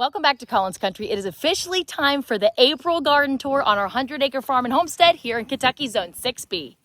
Welcome back to Collins Country. It is officially time for the April garden tour on our 100-acre farm and homestead here in Kentucky Zone 6B.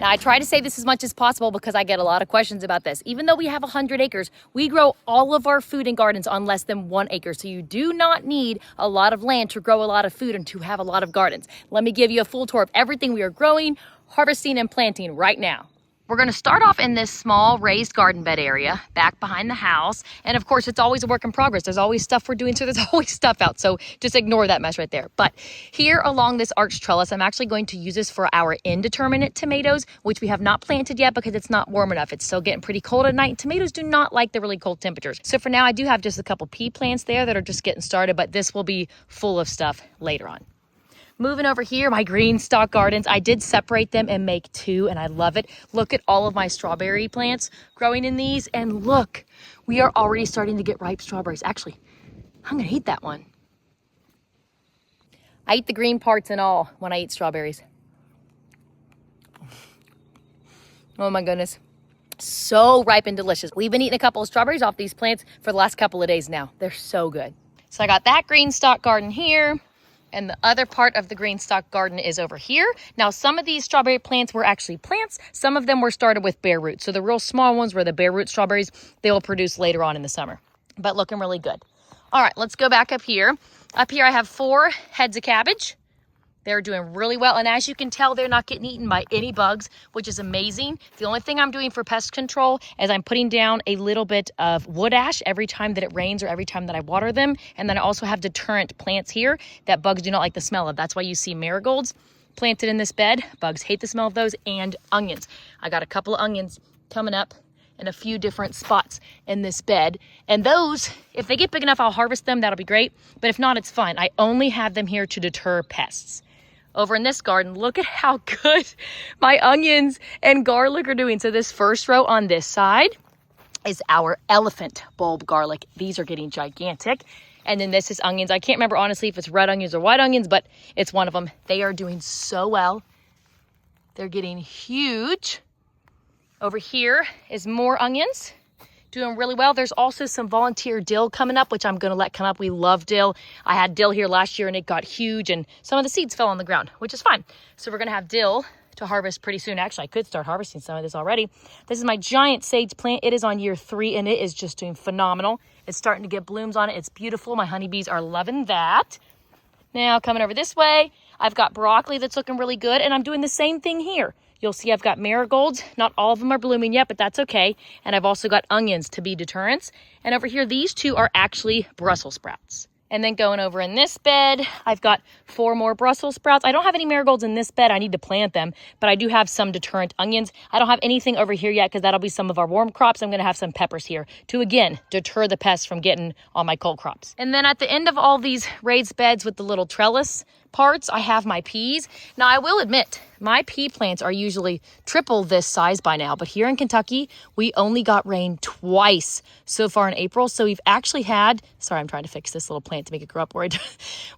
Now, I try to say this as much as possible because I get a lot of questions about this. Even though we have 100 acres, we grow all of our food and gardens on less than 1 acre. So you do not need a lot of land to grow a lot of food and to have a lot of gardens. Let me give you a full tour of everything we are growing, harvesting, and planting right now. We're gonna start off in this small raised garden bed area back behind the house. And of course, it's always a work in progress. There's always stuff we're doing, so there's always stuff out. So just ignore that mess right there. But here along this arch trellis, I'm actually going to use this for our indeterminate tomatoes, which we have not planted yet because it's not warm enough. It's still getting pretty cold at night. Tomatoes do not like the really cold temperatures. So for now, I do have just a couple pea plants there that are just getting started, but this will be full of stuff later on. Moving over here, my green stalk gardens. I did separate them and make 2, and I love it. Look at all of my strawberry plants growing in these, and look, we are already starting to get ripe strawberries. Actually, I'm gonna eat that one. I eat the green parts and all when I eat strawberries. Oh my goodness. So ripe and delicious. We've been eating a couple of strawberries off these plants for the last couple of days now. They're so good. So I got that green stalk garden here. And the other part of the green stalk garden is over here. Now, some of these strawberry plants were actually plants. Some of them were started with bare roots. So the real small ones were the bare root strawberries. They will produce later on in the summer, but looking really good. All right, let's go back up here. Up here, I have 4 heads of cabbage. They're doing really well. And as you can tell, they're not getting eaten by any bugs, which is amazing. The only thing I'm doing for pest control is I'm putting down a little bit of wood ash every time that it rains or every time that I water them. And then I also have deterrent plants here that bugs do not like the smell of. That's why you see marigolds planted in this bed. Bugs hate the smell of those, and onions. I got a couple of onions coming up in a few different spots in this bed. And those, if they get big enough, I'll harvest them. That'll be great. But if not, it's fine. I only have them here to deter pests. Over in this garden, look at how good my onions and garlic are doing. So this first row on this side is our elephant bulb garlic. These are getting gigantic. And then this is onions. I can't remember honestly if it's red onions or white onions, but it's one of them. They are doing so well. They're getting huge. Over here is more onions. Doing really well. There's also some volunteer dill coming up, which I'm going to let come up. We love dill. I had dill here last year and it got huge and some of the seeds fell on the ground, which is fine. So we're going to have dill to harvest pretty soon. Actually, I could start harvesting some of this already. This is my giant sage plant. It is on year 3 and it is just doing phenomenal. It's starting to get blooms on it. It's beautiful. My honeybees are loving that. Now coming over this way, I've got broccoli that's looking really good, and I'm doing the same thing here. You'll see I've got marigolds. Not all of them are blooming yet, but that's okay. And I've also got onions to be deterrents. And over here, these 2 are actually Brussels sprouts. And then going over in this bed, I've got 4 more Brussels sprouts. I don't have any marigolds in this bed. I need to plant them, but I do have some deterrent onions. I don't have anything over here yet because that'll be some of our warm crops. I'm going to have some peppers here to, again, deter the pests from getting on my cold crops. And then at the end of all these raised beds with the little trellis parts, I have my peas. Now, I will admit, my pea plants are usually triple this size by now, but here in Kentucky, we only got rain twice so far in April. So we've actually had, sorry, I'm trying to fix this little plant to make it grow up right.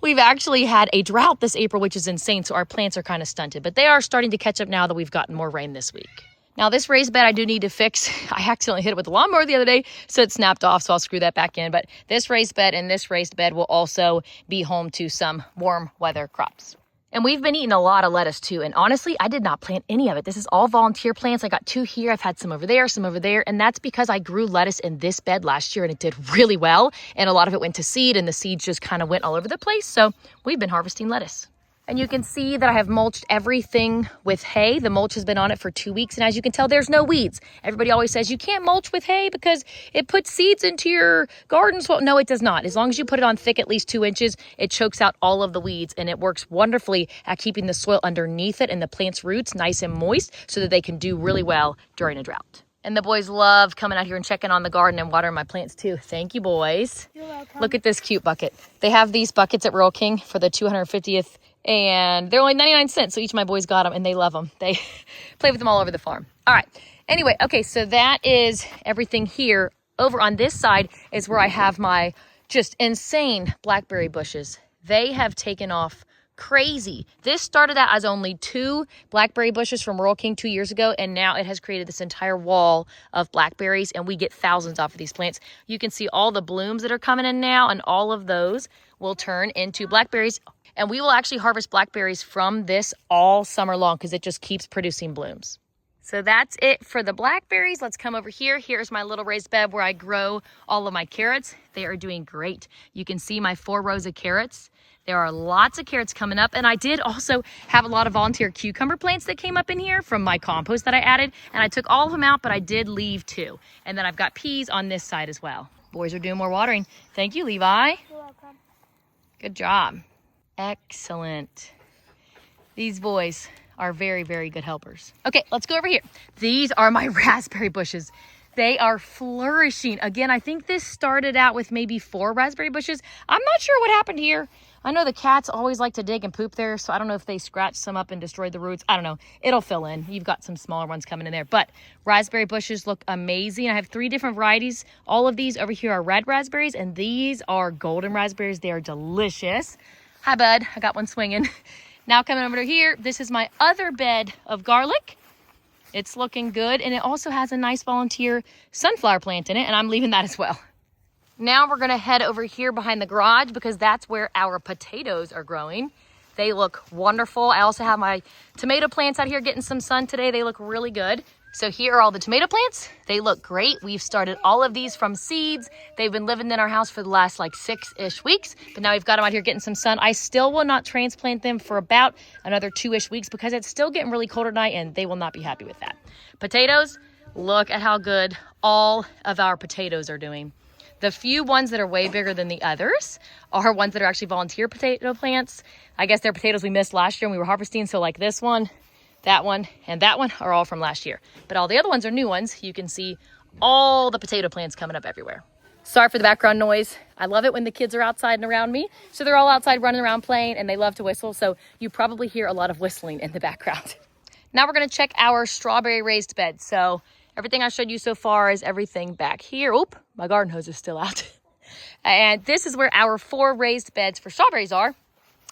We've actually had a drought this April, which is insane. So our plants are kind of stunted, but they are starting to catch up now that we've gotten more rain this week. Now, this raised bed I do need to fix. I accidentally hit it with the lawnmower the other day, so it snapped off, so I'll screw that back in. But this raised bed and this raised bed will also be home to some warm weather crops. And we've been eating a lot of lettuce too. And honestly, I did not plant any of it. This is all volunteer plants. I got 2 here. I've had some over there, some over there. And that's because I grew lettuce in this bed last year and it did really well. And a lot of it went to seed and the seeds just kind of went all over the place. So we've been harvesting lettuce. And you can see that I have mulched everything with hay. The mulch has been on it for 2 weeks. And as you can tell, there's no weeds. Everybody always says you can't mulch with hay because it puts seeds into your garden. Well, no, it does not. As long as you put it on thick, at least 2 inches, it chokes out all of the weeds. And it works wonderfully at keeping the soil underneath it and the plant's roots nice and moist so that they can do really well during a drought. And the boys love coming out here and checking on the garden and watering my plants too. Thank you, boys. You're welcome. Look at this cute bucket. They have these buckets at Rural King for the 250th. And they're only 99 cents, so each of my boys got them, and they love them. They play with them all over the farm. All right. Anyway, okay, so that is everything here. Over on this side is where I have my just insane blackberry bushes. They have taken off Crazy. This started out as only 2 blackberry bushes from Royal King 2 years ago, and now it has created this entire wall of blackberries, and we get thousands off of these plants. You can see all the blooms that are coming in now, and all of those will turn into blackberries. And we will actually harvest blackberries from this all summer long because it just keeps producing blooms. So that's it for the blackberries. Let's come over here. Here's my little raised bed where I grow all of my carrots. They are doing great. You can see my 4 rows of carrots. There are lots of carrots coming up. And I did also have a lot of volunteer cucumber plants that came up in here from my compost that I added. And I took all of them out, but I did leave 2. And then I've got peas on this side as well. Boys are doing more watering. Thank you, Levi. You're welcome. Good job. Excellent. These boys are very, very good helpers. Okay, let's go over here. These are my raspberry bushes. They are flourishing. Again, I think this started out with maybe 4 raspberry bushes. I'm not sure what happened here. I know the cats always like to dig and poop there, so I don't know if they scratched some up and destroyed the roots. I don't know. It'll fill in. You've got some smaller ones coming in there, but raspberry bushes look amazing. I have 3 different varieties. All of these over here are red raspberries, and these are golden raspberries. They are delicious. Hi, bud. I got one swinging. Now coming over to here, this is my other bed of garlic. It's looking good, and it also has a nice volunteer sunflower plant in it, and I'm leaving that as well. Now we're gonna head over here behind the garage because that's where our potatoes are growing. They look wonderful. I also have my tomato plants out here getting some sun today. They look really good. So here are all the tomato plants. They look great. We've started all of these from seeds. They've been living in our house for the last like 6-ish weeks, but now we've got them out here getting some sun. I still will not transplant them for about another 2-ish weeks because it's still getting really cold at night and they will not be happy with that. Potatoes, look at how good all of our potatoes are doing. The few ones that are way bigger than the others are ones that are actually volunteer potato plants. I guess they're potatoes we missed last year when we were harvesting. So like this one, that one, and that one are all from last year. But all the other ones are new ones. You can see all the potato plants coming up everywhere. Sorry for the background noise. I love it when the kids are outside and around me. So they're all outside running around playing and they love to whistle. So you probably hear a lot of whistling in the background. Now we're gonna check our strawberry raised bed. So everything I showed you so far is everything back here. Oop, my garden hose is still out. And this is where our 4 raised beds for strawberries are.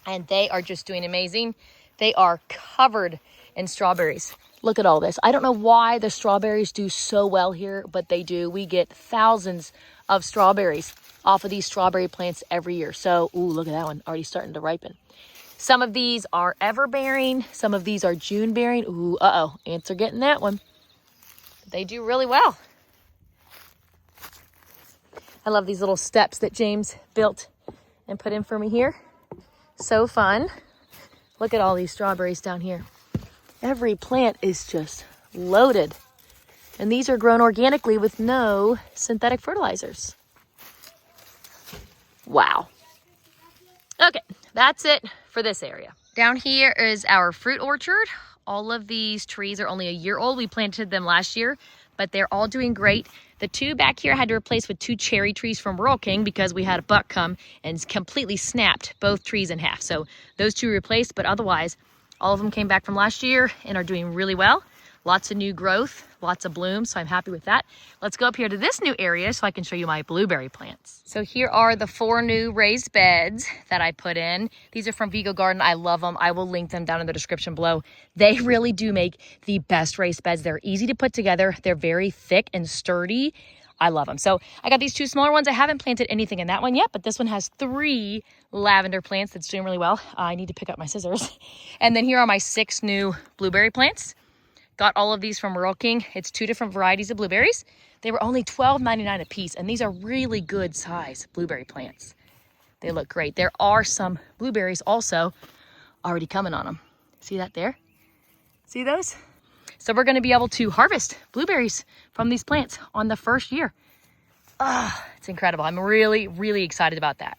And they are just doing amazing. They are covered in strawberries. Look at all this. I don't know why the strawberries do so well here, but they do. We get thousands of strawberries off of these strawberry plants every year. So, ooh, look at that one already starting to ripen. Some of these are ever bearing. Some of these are June bearing. Ooh, ants are getting that one. They do really well. I love these little steps that James built and put in for me here. So fun. Look at all these strawberries down here. Every plant is just loaded. And these are grown organically with no synthetic fertilizers. Wow. Okay, that's it for this area. Down here is our fruit orchard. All of these trees are only a year old. We planted them last year, but they're all doing great. The 2 back here I had to replace with 2 cherry trees from Royal King because we had a buck come and completely snapped both trees in half. So those 2 replaced, but otherwise, all of them came back from last year and are doing really well. Lots of new growth, lots of blooms, so I'm happy with that. Let's go up here to this new area so I can show you my blueberry plants. So here are the 4 new raised beds that I put in. These are from Vego Garden. I love them. I will link them down in the description below. They really do make the best raised beds. They're easy to put together. They're very thick and sturdy. I love them. So I got these 2 smaller ones. I haven't planted anything in that one yet, but this one has 3 lavender plants that's doing really well. I need to pick up my scissors. And then here are my 6 new blueberry plants. Got all of these from Royal King. It's 2 different varieties of blueberries. They were only $12.99 a piece, and these are really good size blueberry plants. They look great. There are some blueberries also already coming on them. See that there? See those? So we're gonna be able to harvest blueberries from these plants on the first year. It's incredible. I'm really, really excited about that.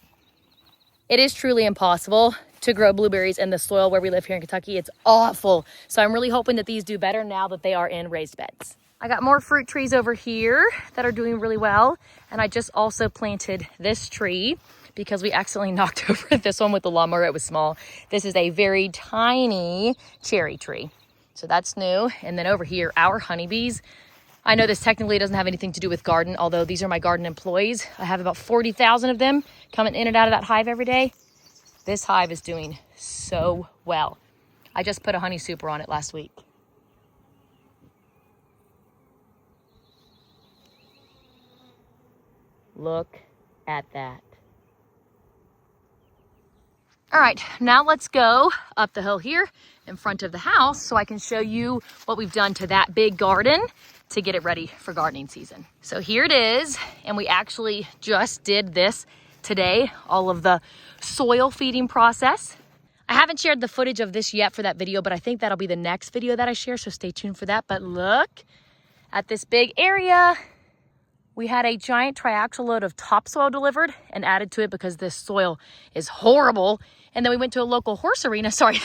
It is truly impossible to grow blueberries in the soil where we live here in Kentucky. It's awful. So I'm really hoping that these do better now that they are in raised beds. I got more fruit trees over here that are doing really well. And I just also planted this tree because we accidentally knocked over this one with the lawnmower. It was small. This is a very tiny cherry tree. So that's new. And then over here, our honeybees. I know this technically doesn't have anything to do with garden, although these are my garden employees. I have about 40,000 of them coming in and out of that hive every day. This hive is doing so well. I just put a honey super on it last week. Look at that. All right, now let's go up the hill here in front of the house so I can show you what we've done to that big garden to get it ready for gardening season. So here it is, and we actually just did this today, all of the soil feeding process. I haven't shared the footage of this yet for that video, but I think that'll be the next video that I share, so stay tuned for that. But look at this big area. We had a giant triaxle load of topsoil delivered and added to it because this soil is horrible. And then we went to a local horse arena. Sorry,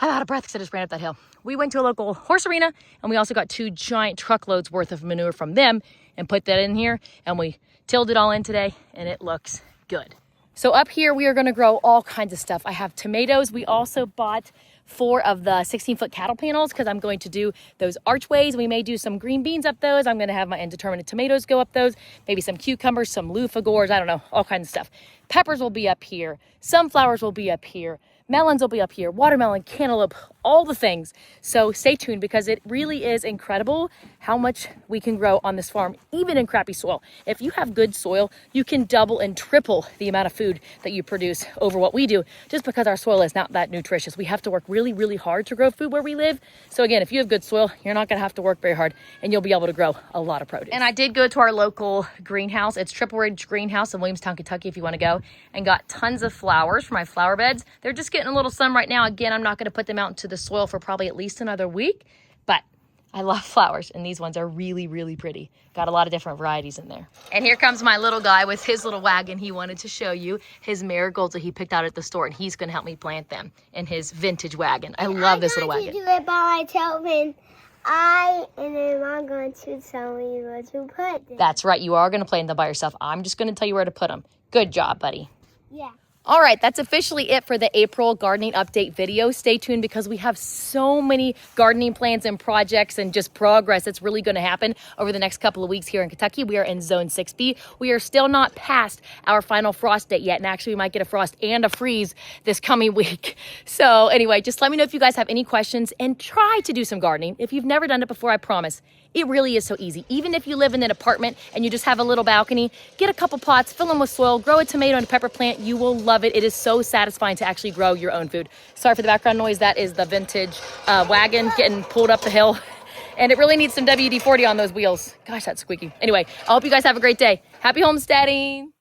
I'm out of breath because I just ran up that hill. We went to a local horse arena, and we also got 2 giant truckloads worth of manure from them and put that in here. And we tilled it all in today, and it looks good. So up here, we are gonna grow all kinds of stuff. I have tomatoes. We also bought 4 of the 16-foot cattle panels because I'm going to do those archways. We may do some green beans up those. I'm gonna have my indeterminate tomatoes go up those, maybe some cucumbers, some loofah gores, I don't know, all kinds of stuff. Peppers will be up here. Sunflowers will be up here. Melons will be up here, watermelon, cantaloupe, all the things. So stay tuned because it really is incredible how much we can grow on this farm, even in crappy soil. If you have good soil, you can double and triple the amount of food that you produce over what we do, just because our soil is not that nutritious. We have to work really, really hard to grow food where we live. So again, if you have good soil, you're not gonna have to work very hard, and you'll be able to grow a lot of produce. And I did go to our local greenhouse. It's Triple Ridge Greenhouse in Williamstown, Kentucky, if you wanna go, and got tons of flowers for my flower beds. They're just getting a little sun right now. Again, I'm not going to put them out into the soil for probably at least another week, but I love flowers, and these ones are really, really pretty. Got a lot of different varieties in there. And here comes my little guy with his little wagon. He wanted to show you his marigolds that he picked out at the store, and he's going to help me plant them in his vintage wagon. I love this little wagon. I'm going to do it by myself, and then I'm going to tell me where to put them. That's right. You are going to plant them by yourself. I'm just going to tell you where to put them. Good job, buddy. Yeah. All right, that's officially it for the April gardening update video. Stay tuned because we have so many gardening plans and projects and just progress that's really going to happen over the next couple of weeks here in Kentucky. We are in Zone 6B. We are still not past our final frost date yet, and actually we might get a frost and a freeze this coming week. So anyway, just let me know if you guys have any questions and try to do some gardening. If you've never done it before, I promise. It really is so easy. Even if you live in an apartment and you just have a little balcony, get a couple pots, fill them with soil, grow a tomato and a pepper plant. You will love it. It is so satisfying to actually grow your own food. Sorry for the background noise. That is the vintage wagon getting pulled up the hill. And it really needs some WD-40 on those wheels. Gosh, that's squeaky. Anyway, I hope you guys have a great day. Happy homesteading.